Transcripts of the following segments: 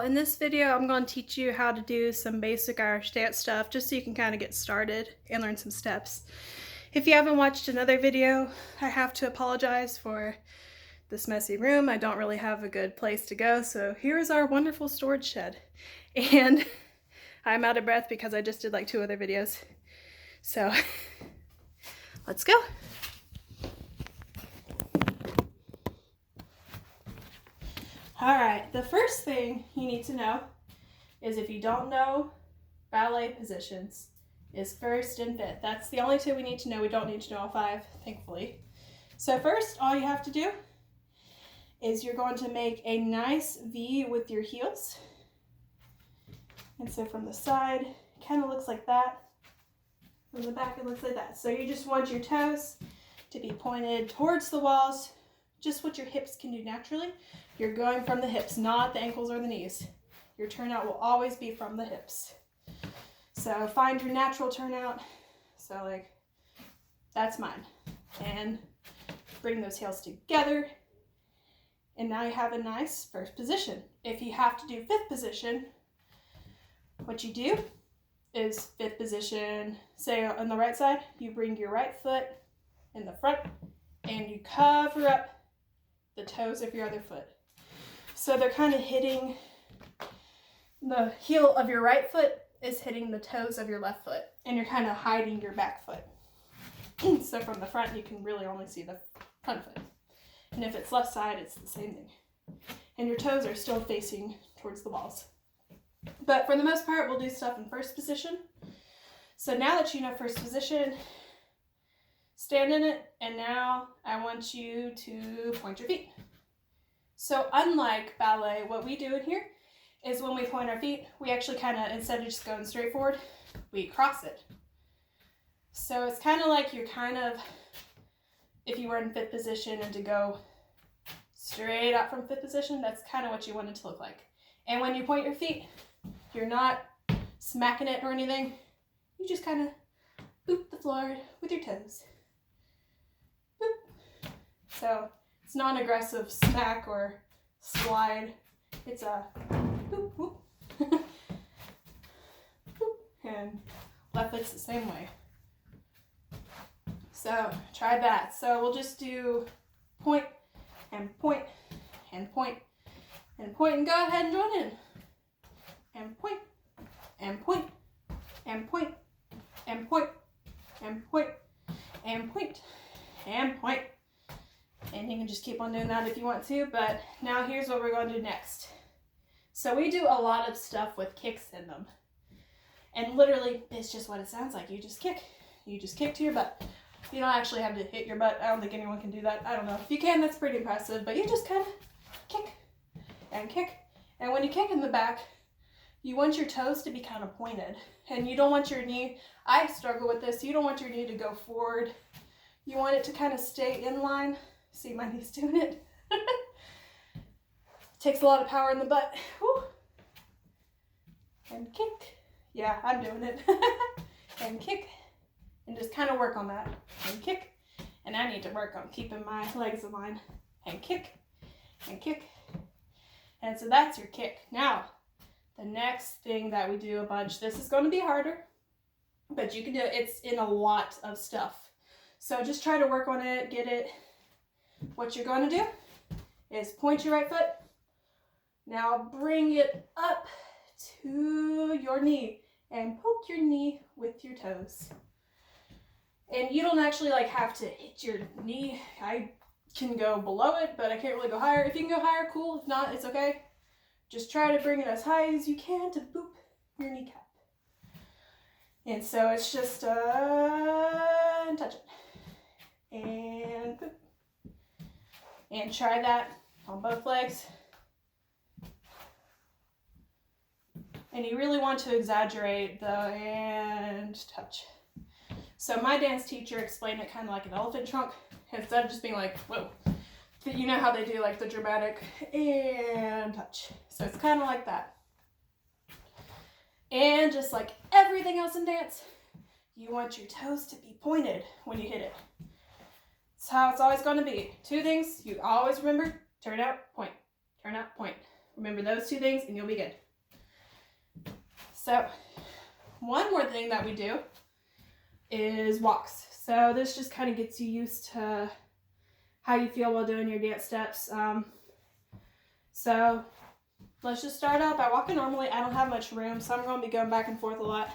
in this video, I'm going to teach you how to do some basic Irish dance stuff just so you can kind of get started and learn some steps. If you haven't watched another video, I have to apologize for this messy room. I don't really have a good place to go, so here's our wonderful storage shed. And I'm out of breath because I just did like 2 other videos. So let's go. All right, the first thing you need to know is, if you don't know ballet positions, is first and fifth. That's the only 2 we need to know. We don't need to know all 5, thankfully. So first, all you have to do is you're going to make a nice V with your heels. And so from the side, it kind of looks like that. From the back, it looks like that. So you just want your toes to be pointed towards the walls, just what your hips can do naturally. You're going from the hips, not the ankles or the knees. Your turnout will always be from the hips. So find your natural turnout. So like, that's mine. And bring those heels together. And now you have a nice first position. If you have to do 5th position, what you do is 5th position, say on the right side, you bring your right foot in the front and you cover up the toes of your other foot. So they're kind of hitting, the heel of your right foot is hitting the toes of your left foot, and you're kind of hiding your back foot. So from the front, you can really only see the front foot. And if it's left side, it's the same thing. And your toes are still facing towards the walls. But for the most part, we'll do stuff in first position. So now that you know first position, stand in it, and now I want you to point your feet. So unlike ballet, what we do in here is when we point our feet, we actually kind of, instead of just going straight forward, we cross it. So it's kind of like you're kind of, if you were in 5th position and to go straight up from 5th position, that's kind of what you want it to look like. And when you point your feet, you're not smacking it or anything. You just kind of boop the floor with your toes. Boop. So it's not an aggressive smack or slide. It's a boop, boop. Boop. And left foot's the same way. So try that. So we'll just do point and point and point and point, and go ahead and join in. And point and point and point and point and point and point and point. And you can just keep on doing that if you want to, but now here's what we're going to do next. So we do a lot of stuff with kicks in them. And literally, it's just what it sounds like. You just kick. You just kick to your butt. You don't actually have to hit your butt. I don't think anyone can do that. I don't know. If you can, that's pretty impressive. But you just kind of kick and kick. And when you kick in the back, you want your toes to be kind of pointed. And you don't want your knee, I struggle with this, you don't want your knee to go forward. You want it to kind of stay in line. See, my knee's doing it. Takes a lot of power in the butt. Whew. And kick. Yeah, I'm doing it. And kick. And just kind of work on that. And kick. And I need to work on keeping my legs in line. And kick. And kick. And so that's your kick. Now, the next thing that we do a bunch, this is going to be harder, but you can do it. It's in a lot of stuff. So just try to work on it, get it. What you're going to do is point your right foot. Now bring it up to your knee and poke your knee with your toes. And you don't actually like have to hit your knee. I can go below it, but I can't really go higher. If you can go higher, cool. If not, it's okay. Just try to bring it as high as you can to boop your kneecap. And so it's just and touch it. And boop. And try that on both legs. And you really want to exaggerate the and touch. So my dance teacher explained it kind of like an elephant trunk, instead of just being like, whoa. You know how they do like the dramatic and touch. So it's kind of like that. And just like everything else in dance, you want your toes to be pointed when you hit it. It's how it's always going to be. 2 things you always remember: turn out, point. Turn out, point. Remember those two things and you'll be good. So one more thing that we do is walks. So this just kind of gets you used to how you feel while doing your dance steps. So let's just start out by walking normally. I don't have much room, so I'm going to be going back and forth a lot.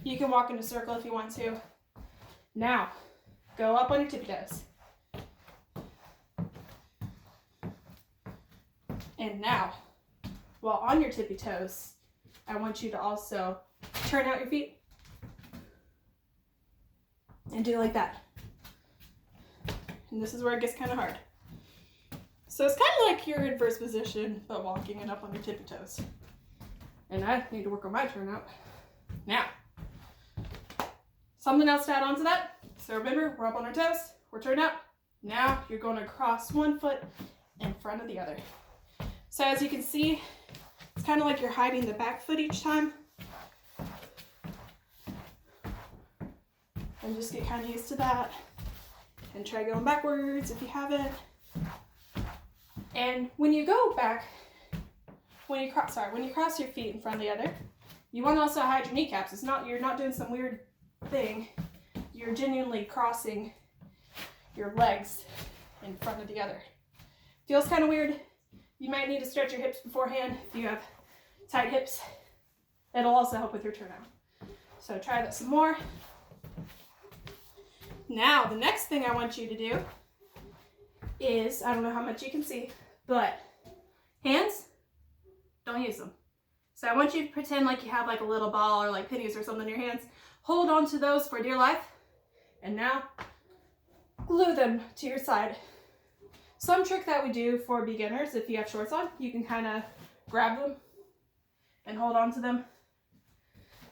You can walk in a circle if you want to. Now, go up on your tippy toes. And now, while on your tippy toes, I want you to also turn out your feet and do like that. And this is where it gets kind of hard. So it's kind of like your inverse position, but walking it up on your tippy toes. And I need to work on my turnout. Now, something else to add on to that. So remember, we're up on our toes, we're turned out. Now you're going to cross one foot in front of the other. So as you can see, it's kind of like you're hiding the back foot each time. And just get kind of used to that. And try going backwards if you haven't. And when you go back, when you cross your feet in front of the other, you want to also hide your kneecaps. You're not doing some weird thing. You're genuinely crossing your legs in front of the other. Feels kind of weird. You might need to stretch your hips beforehand if you have tight hips. It'll also help with your turnout. So try that some more. Now, the next thing I want you to do is, I don't know how much you can see, but hands, don't use them. So I want you to pretend like you have like a little ball or like pennies or something in your hands. Hold on to those for dear life. And now, glue them to your side. Some trick that we do for beginners, if you have shorts on, you can kind of grab them and hold on to them.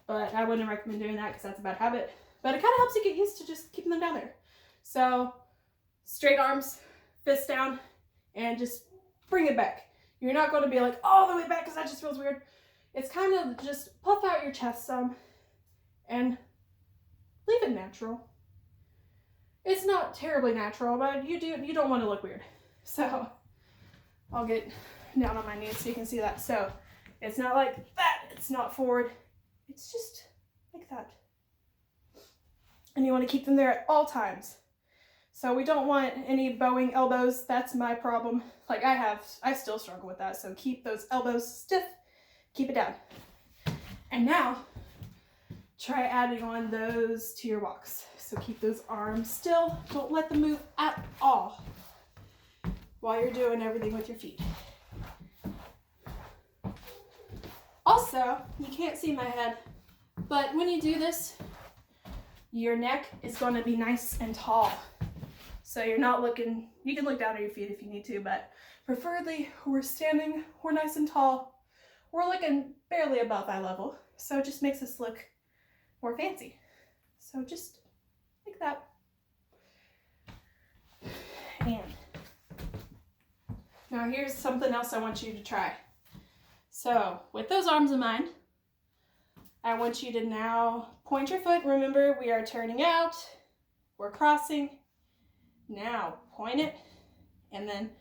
But I wouldn't recommend doing that because that's a bad habit. But it kind of helps you get used to just keeping them down there. So straight arms, fist down, and just bring it back. You're not going to be like all the way back because that just feels weird. It's kind of just puff out your chest some and leave it natural. It's not terribly natural, but you don't want to look weird. So I'll get down on my knees so you can see that. So it's not like that. It's not forward. It's just like that. And you want to keep them there at all times. So we don't want any bowing elbows. That's my problem. Like I still struggle with that. So keep those elbows stiff. Keep it down. And now, try adding on those to your walks. So keep those arms still. Don't let them move at all while you're doing everything with your feet. Also, you can't see my head, but when you do this, your neck is going to be nice and tall. So you're not looking, you can look down at your feet if you need to, but preferably we're standing, we're nice and tall. We're looking barely above eye level. So it just makes us look more fancy. So just like that. And now here's something else I want you to try. So with those arms in mind, I want you to now point your foot. Remember, we are turning out, we're crossing. Now point it and then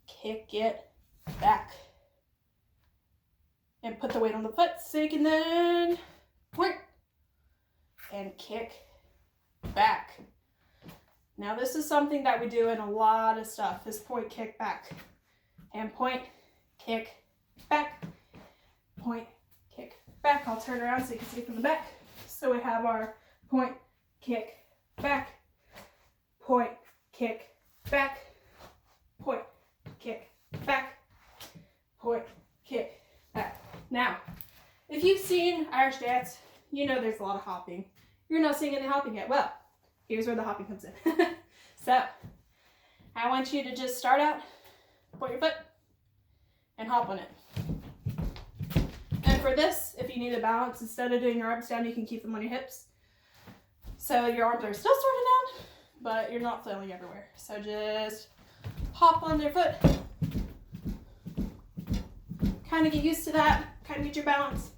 kick it back. And put the weight on the foot so you can then point and kick back. Now this is something that we do in a lot of stuff, is point, kick, back. And point, kick, back. Point, kick, back. I'll turn around so you can see from the back. So we have our point, kick, back. Point, kick, back. Point, kick, back. Point, kick, back. Now, if you've seen Irish dance, you know there's a lot of hopping. You're not seeing any hopping yet. Well, here's where the hopping comes in. So, I want you to just start out, point your foot, and hop on it. And for this, if you need a balance, instead of doing your arms down, you can keep them on your hips. So your arms are still sort of down, but you're not flailing everywhere. So just hop on your foot. Kind of get used to that. Kind of get your balance.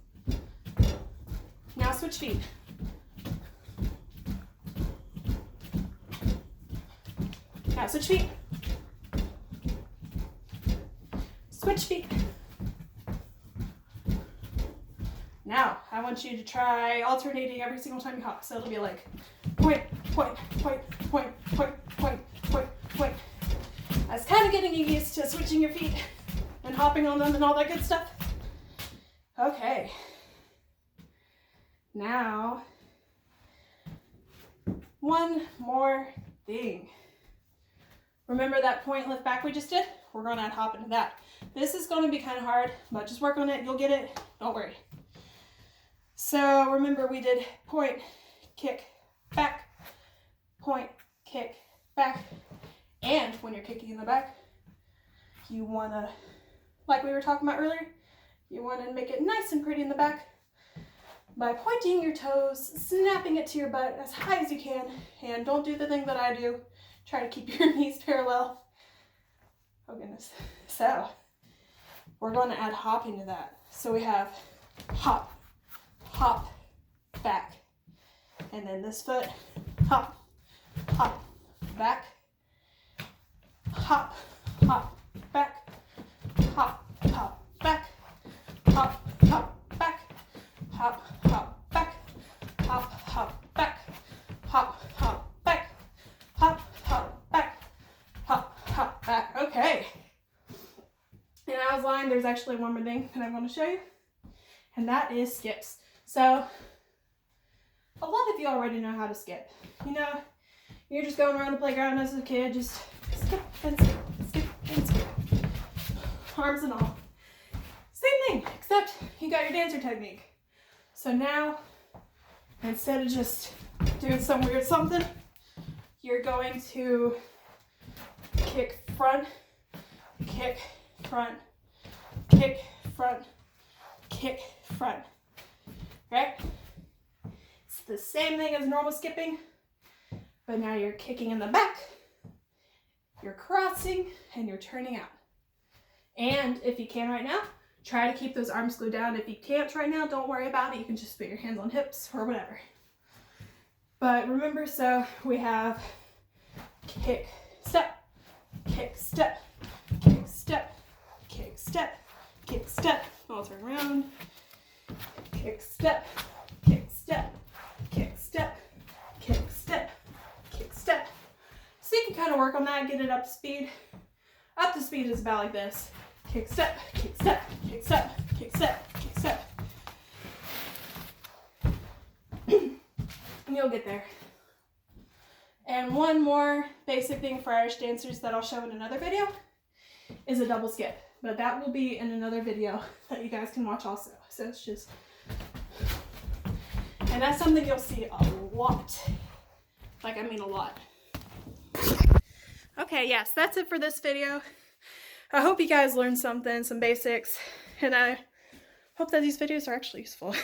Now switch feet. Now switch feet. Switch feet. Now, I want you to try alternating every single time you hop. So it'll be like point, point, point, point, point, point, point, point. I was kind of getting you used to switching your feet and hopping on them and all that good stuff. Okay. Now, one more thing. Remember that point lift back we just did? We're going to add hop into that. This is going to be kind of hard, but just work on it. You'll get it. Don't worry. So remember we did point, kick, back, point, kick, back. And when you're kicking in the back, you want to, like we were talking about earlier, you want to make it nice and pretty in the back by pointing your toes, snapping it to your butt as high as you can, and don't do the thing that I do. Try to keep your knees parallel. Oh goodness. So, we're going to add hop into that. So we have hop, hop, back. And then this foot, hop, hop, back, hop, hop, back, hop, hop, back, hop, hop, back, hop, hop, back, hop, hop, back, hop, hop, back, hop, hop, back, hop, hop, back. Okay. In outline, there's actually one more thing that I want to show you, and that is skips. So, a lot of you already know how to skip. You know, you're just going around the playground as a kid, just skip and skip, skip and skip. Arms and all. Same thing, except you got your dancer technique. So now, instead of just doing some weird something, you're going to kick front, kick front, kick front, kick front. Right? It's the same thing as normal skipping, but now you're kicking in the back, you're crossing, and you're turning out. And if you can right now, try to keep those arms glued down. If you can't right now, don't worry about it. You can just put your hands on hips or whatever. But remember, so we have kick, step, kick, step, kick, step, kick, step, kick, step. I'll turn around. Kick, step, kick, step, kick, step, kick, step, kick, step. So you can kind of work on that, get it up to speed. Up to speed is about like this. Kick, step, kick, step, kick, step, kick, step, kick, step. And you'll get there. And one more basic thing for Irish dancers that I'll show in another video is a double skip. But that will be in another video that you guys can watch also. So it's just, and that's something you'll see a lot. Like, I mean a lot. Okay, yes, that's it for this video. I hope you guys learned something, some basics, and I hope that these videos are actually useful.